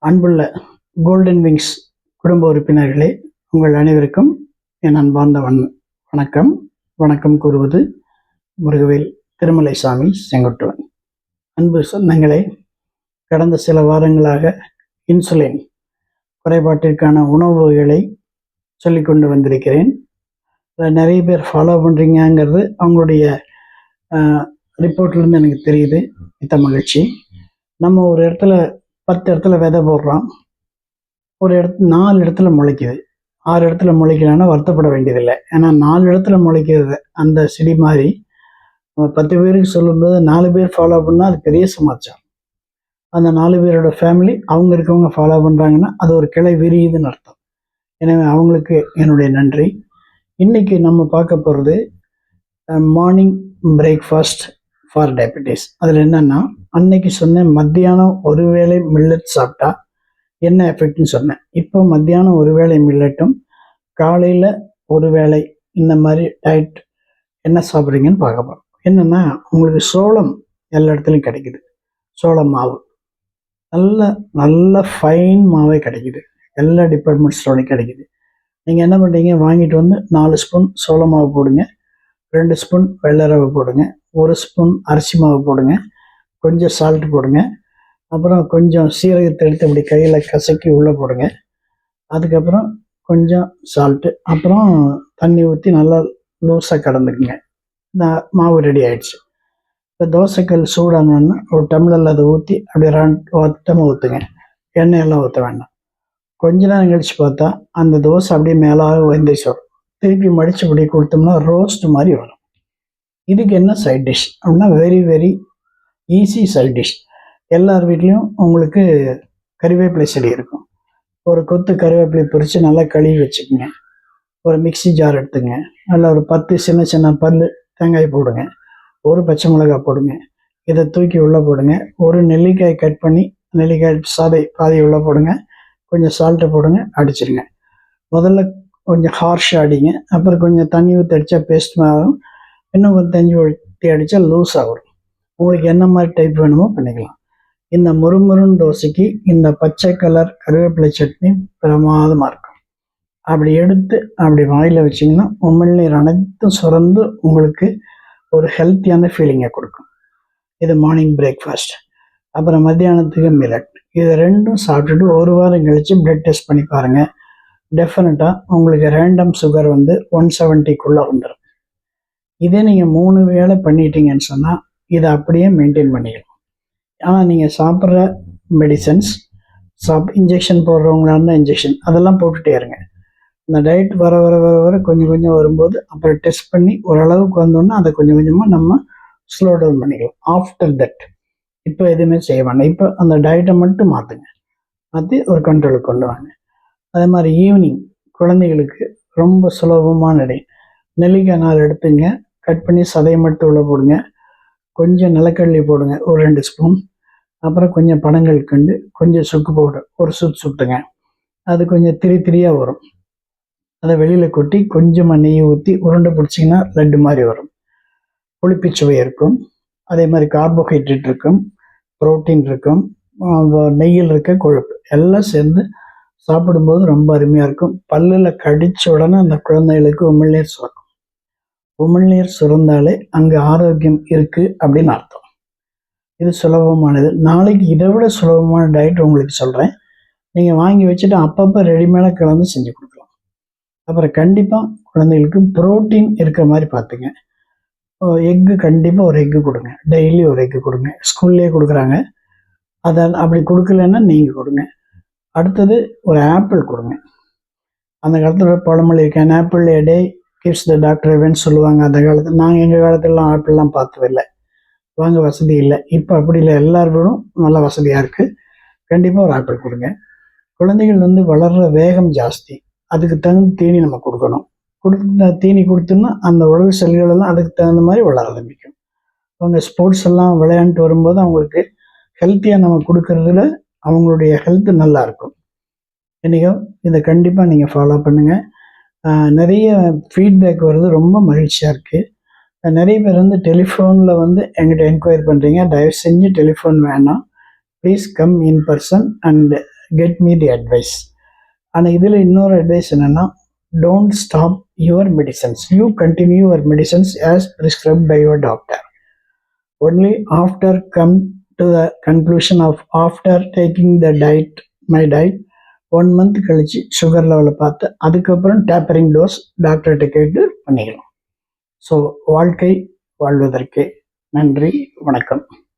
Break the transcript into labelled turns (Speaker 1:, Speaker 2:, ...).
Speaker 1: அன்புள்ள golden wings குடும்ப உறுப்பினர்களே, உங்கள் அனைவருக்கும் என் அன்பார்ந்த வணக்கம். வணக்கம் கூறுவது முருகவேல் திருமலைசாமி செங்குட்டுவன். அன்பு சொந்தங்களே, கடந்த சில வாரங்களாக இன்சுலின் குறைபாட்டிற்கான உணவு வகைகளை சொல்லி கொண்டு வந்திருக்கிறேன். நிறைய பேர் ஃபாலோ பண்ணுறீங்கிறது அவங்களுடைய ரிப்போர்ட்லேருந்து எனக்கு தெரியுது. மித்த மகிழ்ச்சி. நம்ம ஒரு இடத்துல 10 இடத்துல விதை போடுறோம், ஒரு 4 இடத்துல முளைக்குது, 6 இடத்துல முளைக்கலன்னா வருத்தப்பட வேண்டியதில்லை. ஏன்னா 4 இடத்துல முளைக்கிறது அந்த செடி மாதிரி 10 பேருக்கு சொல்லும்போது 4 பேர் ஃபாலோ பண்ணால் அது பெரிய சமாச்சாரம். அந்த 4 பேரோட ஃபேமிலி அவங்க இருக்கவங்க ஃபாலோ பண்ணுறாங்கன்னா அது ஒரு கிளை விரியுதுன்னு அர்த்தம். எனவே அவங்களுக்கு என்னுடைய நன்றி. இன்னைக்கு நம்ம பார்க்க போகிறது மார்னிங் பிரேக்ஃபாஸ்ட் ஃபார் டயபெட்டிஸ். அதில் என்னென்னா, அன்னைக்கு சொன்னேன் மத்தியானம் ஒரு வேளை மில்லட் சாப்பிட்டா என்ன எஃபெக்ட்னு சொன்னேன். இப்போ மத்தியானம் ஒரு வேளை மில்லட்டும் காலையில் ஒரு வேளை இந்த மாதிரி டயட் என்ன சாப்பிட்றீங்கன்னு பார்க்க போகிறோம். என்னென்னா, உங்களுக்கு சோளம் எல்லா இடத்துலையும் கிடைக்குது. சோள மாவு நல்ல நல்ல ஃபைன் மாவே கிடைக்குது, எல்லா டிபார்ட்மெண்ட் ஸ்டோர்லையும் கிடைக்குது. நீங்கள் என்ன பண்ணுறீங்க, வாங்கிட்டு வந்து 4 ஸ்பூன் சோள மாவு போடுங்க, 2 ஸ்பூன் வெள்ளை ரவை போடுங்க, 1 ஸ்பூன் அரிசி மாவு போடுங்க, கொஞ்சம் சால்ட் போடுங்க, அப்புறம் கொஞ்சம் சீரகத்தை எடுத்து அப்படி கையில் கசக்கி உள்ளே போடுங்க. அதுக்கப்புறம் கொஞ்சம் சால்ட்டு, அப்புறம் தண்ணி ஊற்றி நல்லா லூஸாக கலந்துக்குங்க. மாவு ரெடி ஆகிடுச்சு. இப்போ தோசைக்கல் சூடானோன்னா ஒரு டம்ளரில் அதை ஊற்றி அப்படியே வட்டமாக ஊற்றுங்க. எண்ணெயெல்லாம் ஊற்ற வேண்டாம். கொஞ்ச நேரம் கழித்து பார்த்தா அந்த தோசை அப்படியே மேலாக வெந்துச்சு வரும். திருப்பி மடித்து இப்படி கொடுத்தோம்னா ரோஸ்ட் மாதிரி வரும். இதுக்கு என்ன சைட் டிஷ் அப்படின்னா, very very easy side dish. எல்லார் வீட்லேயும் உங்களுக்கு கறிவேப்பிலை செடி இருக்கும். ஒரு கொத்து கறிவேப்பிலை பறித்து நல்லா கழுவி வச்சுக்கோங்க. ஒரு மிக்சி ஜார் எடுத்துங்க, அதில் ஒரு 10 சின்ன சின்ன பல் தேங்காய் போடுங்க, ஒரு பச்சை மிளகாய் போடுங்க, இதை தூக்கி உள்ளே போடுங்க. ஒரு நெல்லிக்காய் கட் பண்ணி நெல்லிக்காய் சாதை பாதி உள்ளே போடுங்க, கொஞ்சம் சால்ட்டை போடுங்க, அடிச்சிருங்க. முதல்ல கொஞ்சம் ஹார்ஷாக அடிங்க, அப்புறம் கொஞ்சம் தண்ணி ஊற்றி அடித்தா பேஸ்ட் ஆகும், இன்னும் கொஞ்சம் தண்ணி ஊற்றி அடித்தா லூஸாக வரும். உங்களுக்கு என்ன மாதிரி டைப் வேணுமோ பண்ணிக்கலாம். இந்த முறுமுறுன்னு தோசைக்கு இந்த பச்சை கலர் கருவேப்பிலை சட்னி பிரமாதமாக இருக்கும். அப்படி எடுத்து அப்படி வாயில் வச்சிங்கன்னா உமிழ்நீர் அனைத்தும் சுரந்து உங்களுக்கு ஒரு ஹெல்த்தியான ஃபீலிங்கை கொடுக்கும். இது மார்னிங் பிரேக்ஃபாஸ்ட். அப்புறம் மத்தியானத்துக்கு மில்லட். இது ரெண்டும் சாப்பிட்டுட்டு ஒரு வாரம் கழித்து பிளட் டெஸ்ட் பண்ணி பாருங்கள். டெஃபினட்டாக உங்களுக்கு ரேண்டம் சுகர் 170க்குள்ளே வந்துடும். இதே நீங்கள் 3 வேளை பண்ணிட்டீங்கன்னு சொன்னால் இதை அப்படியே மெயின்டைன் பண்ணிக்கலாம். ஆனால் நீங்கள் சாப்பிட்ற மெடிசன்ஸ் இன்ஜெக்ஷன் போடுறவங்களா இருந்தால் இன்ஜெக்ஷன் அதெல்லாம் போட்டுகிட்டே இருங்க. இந்த டயட் வர வர வர வர கொஞ்சம் கொஞ்சம் வரும்போது அப்புறம் டெஸ்ட் பண்ணி ஓரளவுக்கு வந்தோன்னா அதை கொஞ்சம் கொஞ்சமாக நம்ம ஸ்லோ டவுன் பண்ணிக்கலாம். ஆஃப்டர் தட் இப்போ எதுவுமே செய்ய வேண்டாம். இப்போ அந்த டயட்டை மட்டும் மாற்றி ஒரு கண்ட்ரோலுக்கு கொண்டு வாங்க. அதே மாதிரி ஈவினிங் குழந்தைகளுக்கு ரொம்ப சுலபமான நெல்லிக்காய் 4 எடுத்துங்க, கட் பண்ணி சதையை மட்டும் உள்ளே போடுங்க, கொஞ்சம் நிலக்கடலை போடுங்க ஒரு 2 ஸ்பூன், அப்புறம் கொஞ்சம் பனங்கள் கண்டு, கொஞ்சம் சுக்கு பவுடர் ஒரு சுட்டுங்க. அது கொஞ்சம் திரியாக வரும். அதை வெளியில் கொட்டி கொஞ்சமாக நெய் ஊற்றி உருண்டை பிடிச்சிங்கன்னா லட்டு மாதிரி வரும். புளிப்பிச்சுவை இருக்கும். அதே மாதிரி கார்போஹைட்ரேட் இருக்கும், புரோட்டீன் இருக்கும், நெய்யில் இருக்க கொழுப்பு எல்லாம் சேர்ந்து சாப்பிடும்போது ரொம்ப அருமையாக இருக்கும். பல்லில் கடித்த உடனே அந்த குழந்தைகளுக்கு உமிழ்நீர் சுரக்கும். உமிழ்நீர் சுரந்தாலே அங்கே ஆரோக்கியம் இருக்குது அப்படின்னு அர்த்தம். இது சுலபமானது. நாளைக்கு இதை விட சுலபமான டயட் உங்களுக்கு சொல்கிறேன். நீங்கள் வாங்கி வச்சுட்டு அப்பப்போ ரெடிமேடாக கலந்து செஞ்சு கொடுக்கலாம். அப்புறம் கண்டிப்பாக குழந்தைகளுக்கு புரோட்டீன் இருக்கிற மாதிரி பார்த்துங்க. எக்கு கண்டிப்பாக ஒரு எக்கு கொடுங்க, டெய்லி ஒரு எக்கு கொடுங்க. ஸ்கூல்லேயே கொடுக்குறாங்க. அதை அப்படி கொடுக்கலன்னா நீங்கள் கொடுங்க. அடுத்தது ஒரு ஆப்பிள் கொடுங்க. அந்த காலத்தில் பழமொழி இருக்கேன், apple a day gives the doctor எவன்னு சொல்லுவாங்க. அந்த காலத்தில் நாங்கள் எங்கள் காலத்திலலாம் ஆப்பிள்லாம் பார்த்ததில்லை, வாங்க வசதி இல்லை. இப்போ அப்படி இல்லை, எல்லாரும் நல்ல வசதியாக இருக்குது. கண்டிப்பாக ஒரு ஆப்பிள் கொடுங்க. குழந்தைகள் வளர்கிற வேகம் ஜாஸ்தி, அதுக்கு தகுந்த தீனி நம்ம கொடுக்கணும். தீனி கொடுத்தோம்னா அந்த உடல் செல்களெல்லாம் அதுக்கு தகுந்த மாதிரி வளர ஆரம்பிக்கும். அவங்க ஸ்போர்ட்ஸ் எல்லாம் விளையாண்டுட்டு வரும்போது அவங்களுக்கு ஹெல்த்தியாக நம்ம கொடுக்கறதுல அவங்களுடைய ஹெல்த்து நல்லாயிருக்கும். என்னைக்கோ இதை கண்டிப்பாக நீங்கள் ஃபாலோ பண்ணுங்கள். நிறைய ஃபீட்பேக் வருது, ரொம்ப மகிழ்ச்சியாக இருக்குது. நிறைய பேர் டெலிஃபோனில் என்கிட்ட என்கொயரி பண்ணுறீங்க. தயவு செஞ்சு டெலிஃபோன் வேணாம், please come in person and get me the advice. ஆனால் இதில் இன்னொரு அட்வைஸ் என்னென்னா, don't stop your medicines, you continue your medicines as prescribed by your doctor. Only after come to the conclusion of after taking the diet, my diet, 1 month கழிச்சு sugar லெவலை பார்த்து அதுக்கப்புறம் tapering dose டாக்டர்கிட்ட கேட்டு பண்ணிக்கலாம். So வாழ்க்கை வாழ்வதற்கு நன்றி, வணக்கம்.